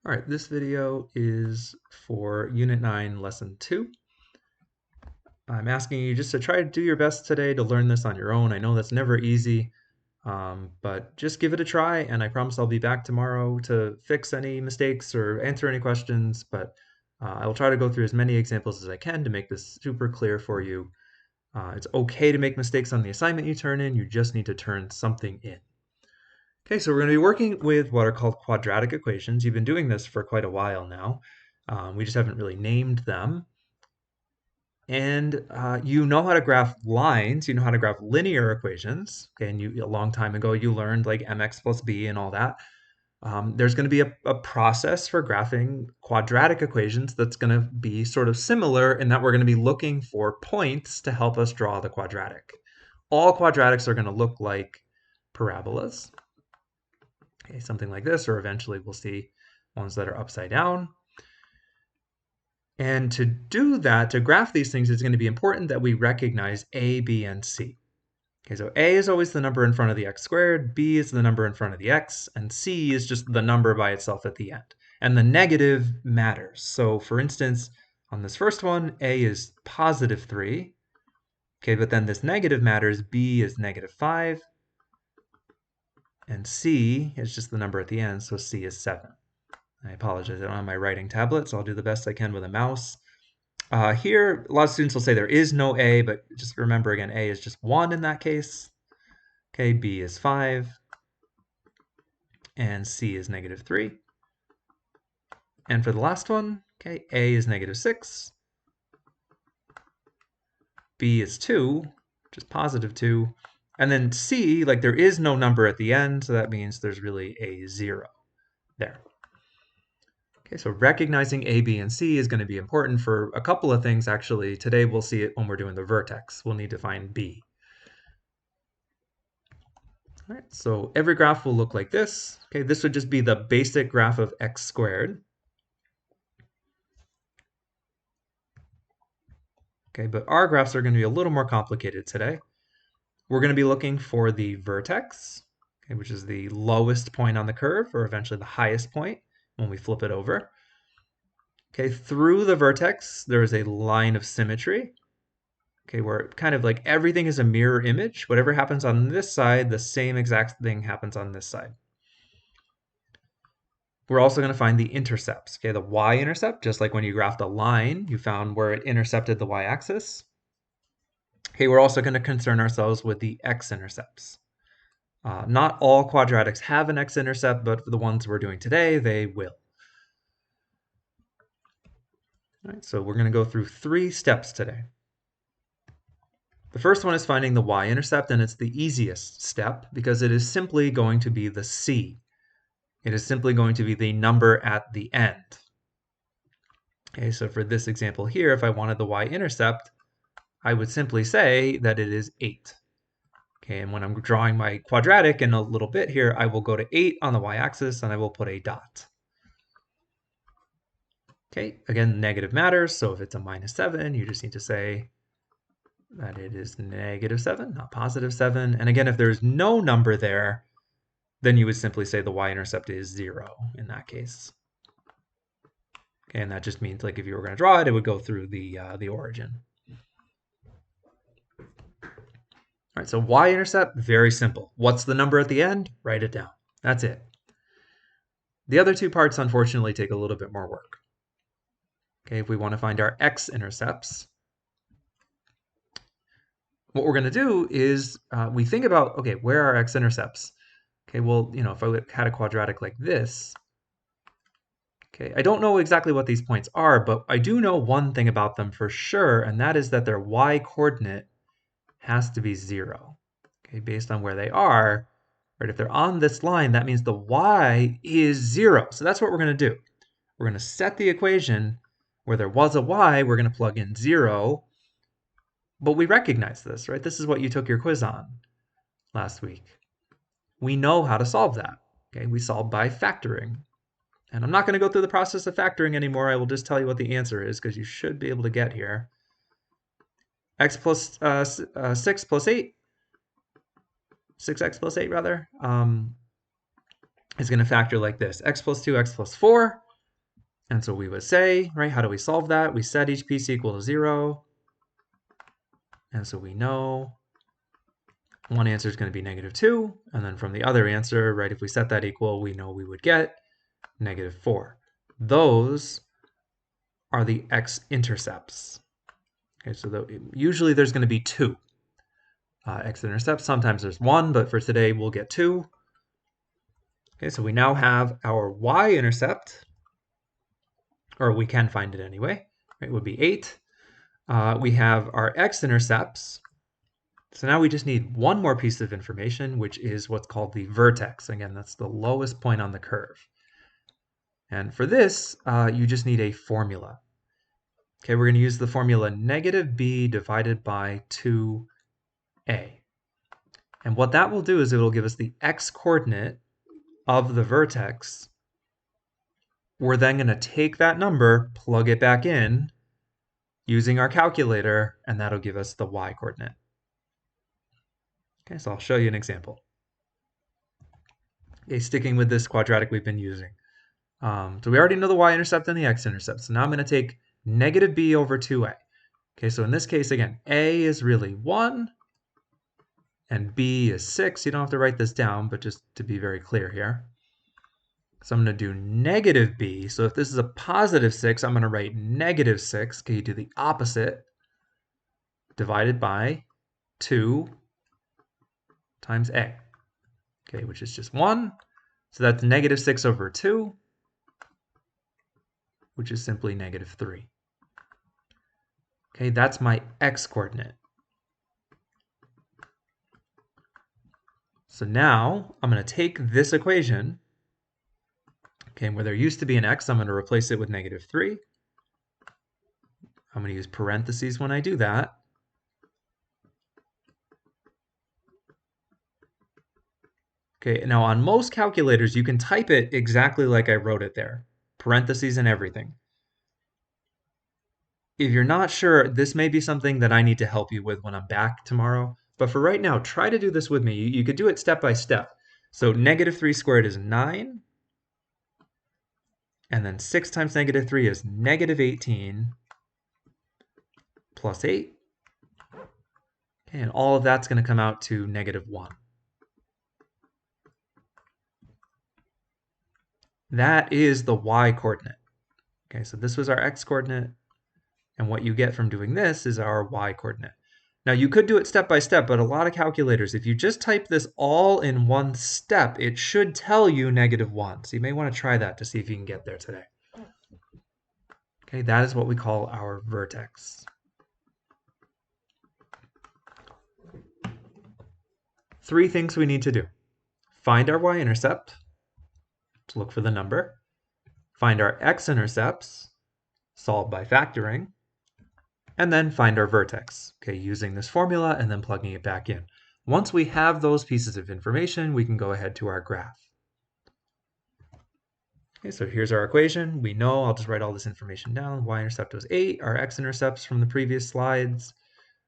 All right, this video is for Unit 9, Lesson 2. I'm asking you just to try to do your best today to learn this on your own. I know that's never easy, but just give it a try, and I promise I'll be back tomorrow to fix any mistakes or answer any questions, but I will try to go through as many examples as I can to make this super clear for you. It's okay to make mistakes on the assignment you turn in, you just need to turn something in. Okay, so we're going to be working with what are called quadratic equations. You've been doing this for quite a while now. We just haven't really named them. And you know how to graph lines, you know how to graph linear equations. Okay, and a long time ago you learned like mx plus b and all that. There's going to be a process for graphing quadratic equations that's going to be sort of similar in that we're going to be looking for points to help us draw the quadratic. All quadratics are going to look like parabolas. Okay, something like this, or eventually we'll see ones that are upside down. And to do that, to graph these things, it's going to be important that we recognize a, b, and c. Okay, so a is always the number in front of the x squared, b is the number in front of the x, and c is just the number by itself at the end. And the negative matters. So for instance, on this first one, a is positive 3. Okay, but then this negative matters, b is negative 5, and c is just the number at the end, so c is 7. I apologize, I don't have my writing tablet, so I'll do the best I can with a mouse. Here, a lot of students will say there is no a, but just remember again, a is just 1 in that case. Okay, b is 5, and c is negative 3. And for the last one, okay, a is negative 6, b is 2, which is positive 2, and then c, like there is no number at the end, so that means there's really a 0 there. Okay, so recognizing A, B, and C is going to be important for a couple of things, actually. Today we'll see it when we're doing the vertex. We'll need to find B. All right, so every graph will look like this. Okay, this would just be the basic graph of x squared. Okay, but our graphs are going to be a little more complicated today. We're going to be looking for the vertex, okay, which is the lowest point on the curve, or eventually the highest point when we flip it over. Okay, through the vertex, there is a line of symmetry. Okay, where kind of like everything is a mirror image. Whatever happens on this side, the same exact thing happens on this side. We're also going to find the intercepts. Okay, the y-intercept, just like when you graphed a line, you found where it intercepted the y-axis. Okay, we're also going to concern ourselves with the x-intercepts. Not all quadratics have an x-intercept, but for the ones we're doing today, they will. All right, so we're going to go through 3 steps today. The first one is finding the y-intercept, and it's the easiest step because it is simply going to be the c. It is simply going to be the number at the end. Okay, so for this example here, if I wanted the y-intercept, I would simply say that it is 8. Okay, and when I'm drawing my quadratic in a little bit here, I will go to 8 on the y-axis and I will put a dot. Okay, again, negative matters, so if it's a minus 7, you just need to say that it is negative 7, not positive 7. And again, if there's no number there, then you would simply say the y-intercept is 0 in that case. Okay, and that just means like if you were going to draw it, it would go through the origin. All right, so y-intercept, very simple. What's the number at the end? Write it down. That's it. The other 2 parts, unfortunately, take a little bit more work. Okay, if we want to find our x-intercepts, what we're going to do is we think about, okay, where are x-intercepts? Okay, well, you know, if I had a quadratic like this, okay, I don't know exactly what these points are, but I do know one thing about them for sure, and that is that their y-coordinate has to be 0. Okay, based on where they are, right? If they're on this line, that means the y is 0. So that's what we're going to do. We're going to set the equation where there was a y, we're going to plug in 0, but we recognize this, right? This is what you took your quiz on last week. We know how to solve that. Okay, we solve by factoring. And I'm not going to go through the process of factoring anymore. I will just tell you what the answer is because you should be able to get here. X plus 6 plus 8, 6x plus 8 rather, is going to factor like this. X plus 2, x plus 4. And so we would say, right, how do we solve that? We set each piece equal to 0. And so we know one answer is going to be -2. And then from the other answer, right, if we set that equal, we know we would get -4. Those are the x-intercepts. Okay, so usually there's going to be 2 x-intercepts. Sometimes there's 1, but for today we'll get 2. Okay, so we now have our y-intercept, or we can find it anyway. It would be 8. We have our x-intercepts. So now we just need one more piece of information, which is what's called the vertex. Again, that's the lowest point on the curve. And for this, you just need a formula. Okay, we're going to use the formula -b divided by 2a. And what that will do is it will give us the x-coordinate of the vertex. We're then going to take that number, plug it back in using our calculator, and that'll give us the y-coordinate. Okay, so I'll show you an example. Okay, sticking with this quadratic we've been using. So we already know the y-intercept and the x-intercept. So now I'm going to take -b over 2a. Okay, so in this case, again, a is really 1, and b is 6. You don't have to write this down, but just to be very clear here. So I'm going to do -b. So if this is a +6, I'm going to write -6. Okay, you do the opposite. Divided by 2 times a. Okay, which is just 1. So that's -6 over 2, which is simply -3. Okay, that's my x-coordinate. So now I'm going to take this equation, okay, where there used to be an x, I'm going to replace it with -3. I'm going to use parentheses when I do that. Okay, now on most calculators, you can type it exactly like I wrote it there, parentheses and everything. If you're not sure, this may be something that I need to help you with when I'm back tomorrow. But for right now, try to do this with me. You could do it step by step. So -3 squared is 9. And then 6 times -3 is -18 plus 8. Okay, and all of that's going to come out to -1. That is the y-coordinate. Okay, so this was our x-coordinate. And what you get from doing this is our y-coordinate. Now you could do it step by step, but a lot of calculators, if you just type this all in one step, it should tell you -1. So you may want to try that to see if you can get there today. Okay, that is what we call our vertex. Three things we need to do. Find our y-intercept, to look for the number. Find our x-intercepts, solve by factoring. And then find our vertex, okay, using this formula and then plugging it back in. Once we have those pieces of information, we can go ahead to our graph. Okay, so here's our equation. We know, I'll just write all this information down. Y-intercept was 8. Our x-intercepts from the previous slides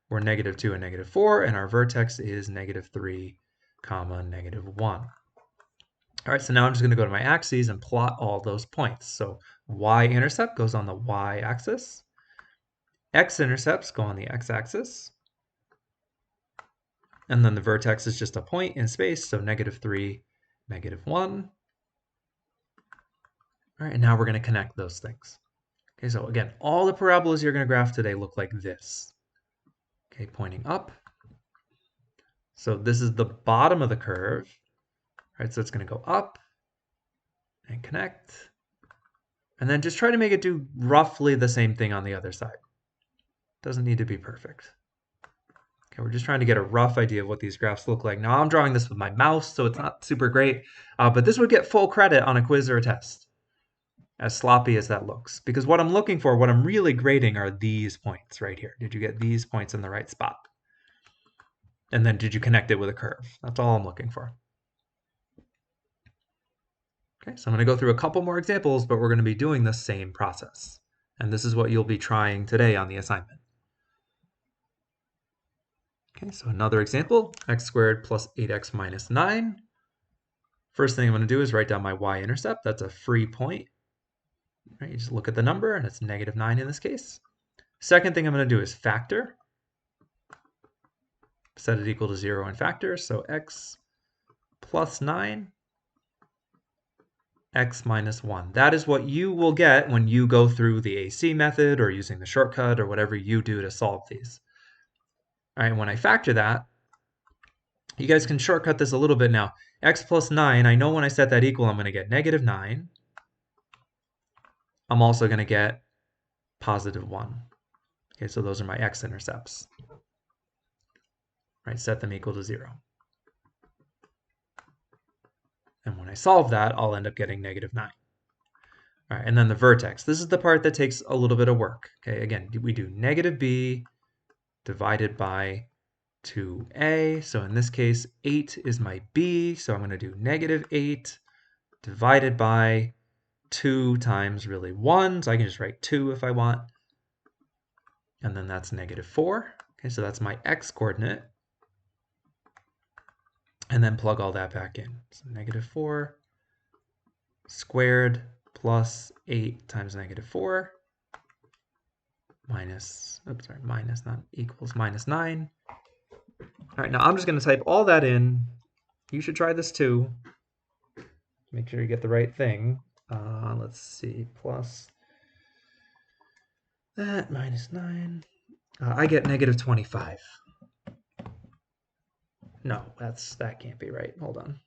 were -2 and -4, and our vertex is -3, -1. All right, so now I'm just going to go to my axes and plot all those points. So y-intercept goes on the y-axis. X-intercepts go on the x-axis. And then the vertex is just a point in space, so -3, -1. All right, and now we're going to connect those things. Okay, so again, all the parabolas you're going to graph today look like this. Okay, pointing up. So this is the bottom of the curve. All right, so it's going to go up and connect. And then just try to make it do roughly the same thing on the other side. Doesn't need to be perfect. Okay, we're just trying to get a rough idea of what these graphs look like. Now I'm drawing this with my mouse, so it's not super great, but this would get full credit on a quiz or a test, as sloppy as that looks. Because what I'm looking for, what I'm really grading are these points right here. Did you get these points in the right spot? And then did you connect it with a curve? That's all I'm looking for. Okay, so I'm going to go through a couple more examples, but we're going to be doing the same process. And this is what you'll be trying today on the assignment. Okay, so another example, x squared plus 8x minus 9. First thing I'm going to do is write down my y-intercept. That's a free point. Right? You just look at the number, and it's negative 9 in this case. Second thing I'm going to do is factor. Set it equal to 0 and factor. So x plus 9, x minus 1. That is what you will get when you go through the AC method or using the shortcut or whatever you do to solve these. All right, when I factor that, you guys can shortcut this a little bit now. X plus 9, I know when I set that equal, I'm going to get negative 9. I'm also going to get positive 1. Okay, so those are my x-intercepts. Right, set them equal to 0. And when I solve that, I'll end up getting negative 9. All right, and then the vertex. This is the part that takes a little bit of work. Okay, again, we do negative b divided by 2a. So in this case, 8 is my b. So I'm going to do negative 8 divided by 2 times really 1. So I can just write 2 if I want. And then that's negative 4. Okay, so that's my x coordinate. And then plug all that back in. So negative 4 squared plus 8 times negative 4 minus, oops, sorry, minus, not equals, minus 9. All right, now I'm just going to type all that in. You should try this too. Make sure you get the right thing. Let's see, plus that minus 9. I get negative 25. No, that can't be right. Hold on.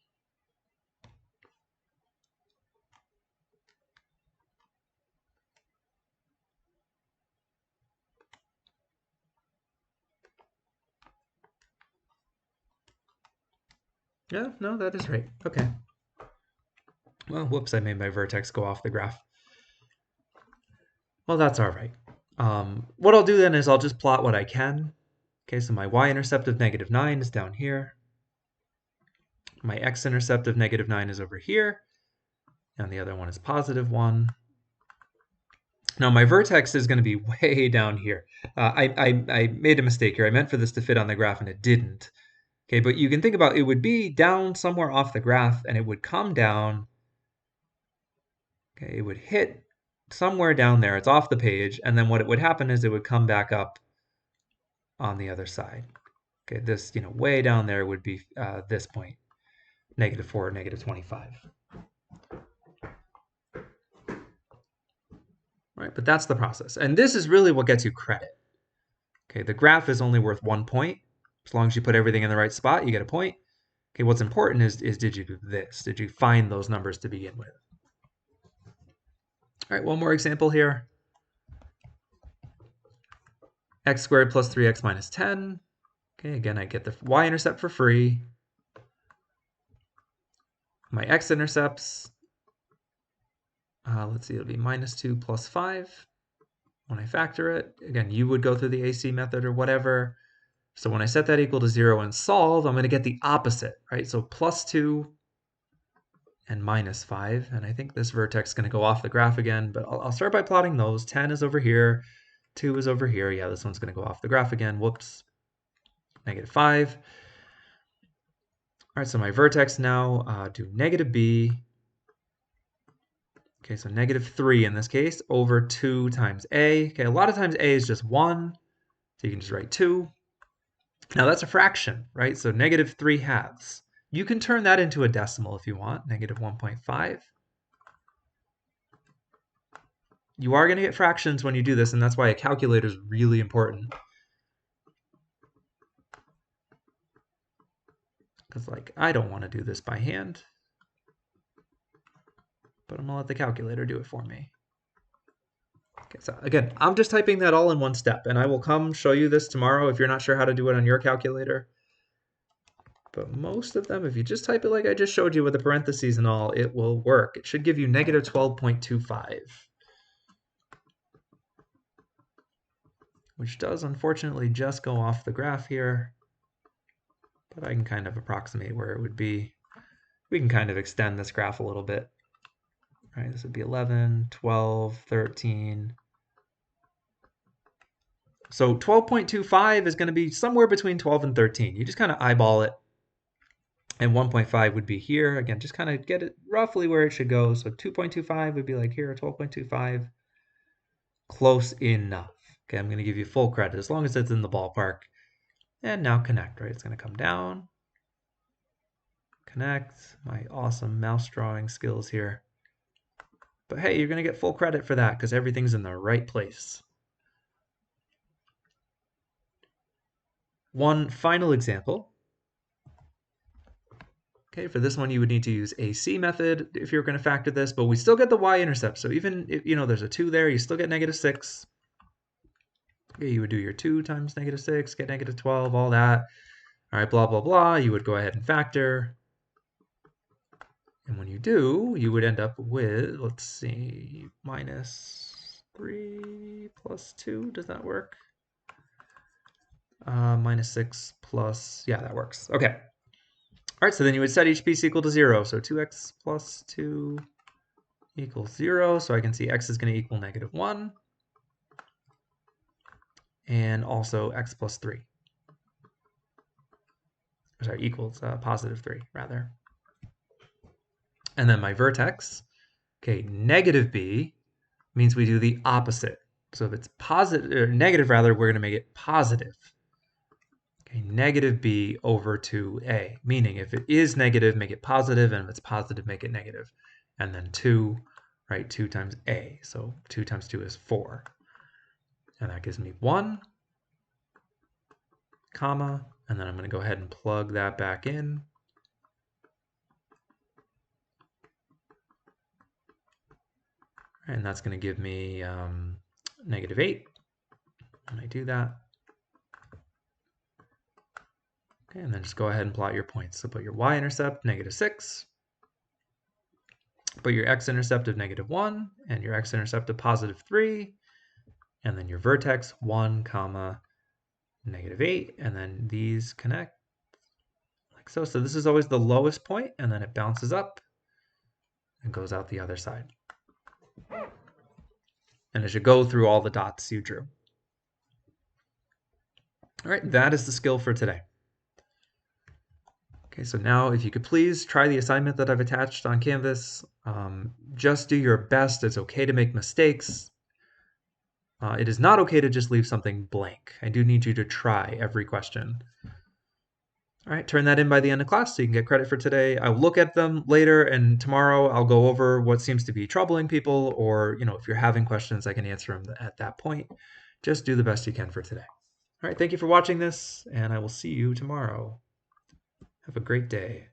Yeah, no, that is right. Okay. Well, whoops, I made my vertex go off the graph. Well, that's all right. What I'll do then is I'll just plot what I can. Okay, so my y-intercept of negative 9 is down here. My x-intercept of negative 9 is over here. And the other one is positive 1. Now my vertex is going to be way down here. I made a mistake here. I meant for this to fit on the graph and it didn't. Okay, but you can think about it would be down somewhere off the graph and it would come down. Okay, it would hit somewhere down there. It's off the page. And then what it would happen is it would come back up on the other side. Okay, this, way down there would be this point, negative 4, negative 25. Right, but that's the process. And this is really what gets you credit. Okay, the graph is only worth 1 point. As long as you put everything in the right spot, you get a point. Okay, what's important is did you do this? Did you find those numbers to begin with? All right, one more example here. X squared plus 3x minus 10. Okay, again, I get the y-intercept for free. My x-intercepts, let's see, it'll be minus 2 plus 5 when I factor it. Again, you would go through the AC method or whatever. So when I set that equal to 0 and solve, I'm going to get the opposite, right? So plus 2 and minus 5. And I think this vertex is going to go off the graph again, but I'll start by plotting those. 10 is over here. 2 is over here. Yeah, this one's going to go off the graph again. Whoops. Negative 5. All right, so my vertex now do negative b. Okay, so negative 3 in this case over 2 times a. Okay, a lot of times a is just 1, so you can just write 2. Now that's a fraction, right? So negative 3 halves. You can turn that into a decimal if you want, negative 1.5. You are going to get fractions when you do this, and that's why a calculator is really important. Because, I don't want to do this by hand, but I'm going to let the calculator do it for me. Okay, so again, I'm just typing that all in one step, and I will come show you this tomorrow if you're not sure how to do it on your calculator. But most of them, if you just type it like I just showed you with the parentheses and all, it will work. It should give you negative 12.25. Which does unfortunately just go off the graph here. But I can kind of approximate where it would be. We can kind of extend this graph a little bit. All right, this would be 11, 12, 13. So 12.25 is going to be somewhere between 12 and 13. You just kind of eyeball it. And 1.5 would be here. Again, just kind of get it roughly where it should go. So 2.25 would be like here, 12.25. Close enough. Okay, I'm going to give you full credit as long as it's in the ballpark. And now connect, right? It's going to come down. Connect. My awesome mouse drawing skills here. But hey, you're going to get full credit for that because everything's in the right place. One final example. Okay, for this one, you would need to use AC method if you're going to factor this, but we still get the y-intercept. So even if, there's a 2 there, you still get -6. Okay, you would do your 2 times -6, get -12, all that. All right, blah, blah, blah. You would go ahead and factor. And when you do, you would end up with, let's see, -3 plus 2. Does that work? -6 plus, yeah, that works. Okay. All right, so then you would set each piece equal to 0. So 2x plus 2 equals 0. So I can see x is going to equal -1. And also x plus 3. Sorry, equals +3, rather. And then my vertex, okay, -b means we do the opposite. So if it's positive, or negative rather, we're going to make it positive. Okay, -b over 2a, meaning if it is negative, make it positive, and if it's positive, make it negative. And then 2, right, 2 times a. So 2 times 2 is 4. And that gives me 1, comma, and then I'm going to go ahead and plug that back in. And that's going to give me -8 when I do that. Okay, and then just go ahead and plot your points. So put your y-intercept, -6. Put your x-intercept of -1 and your x-intercept of +3. And then your vertex 1, comma, -8. And then these connect like so. So this is always the lowest point, and then it bounces up and goes out the other side. And it should go through all the dots you drew. All right, that is the skill for today. Okay, so now if you could please try the assignment that I've attached on Canvas. Just do your best. It's okay to make mistakes. It is not okay to just leave something blank. I do need you to try every question. All right, turn that in by the end of class so you can get credit for today. I'll look at them later, and tomorrow I'll go over what seems to be troubling people, or if you're having questions, I can answer them at that point. Just do the best you can for today. All right, thank you for watching this, and I will see you tomorrow. Have a great day.